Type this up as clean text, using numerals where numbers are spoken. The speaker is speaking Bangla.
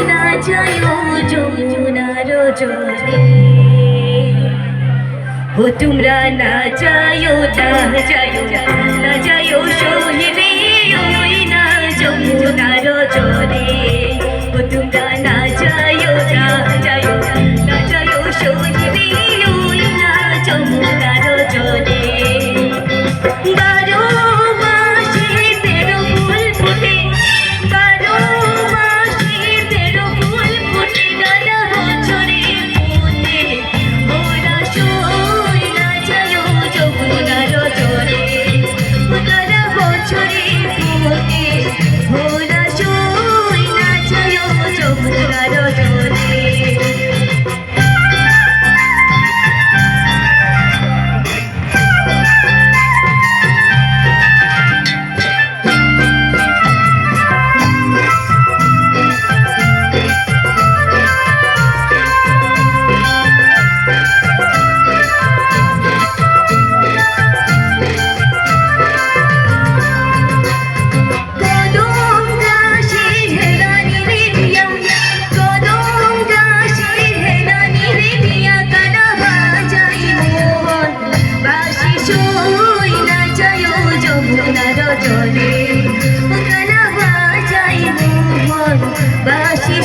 না যায় যমুনার জলে ও তোমরা না যায় না যায় সহিবে ওই না যমুনার জলে ও তোমরা না যায় না যায় সহিবে ওই না যমুনার জলে জলে গানা বাজাই মোহন বাঁশি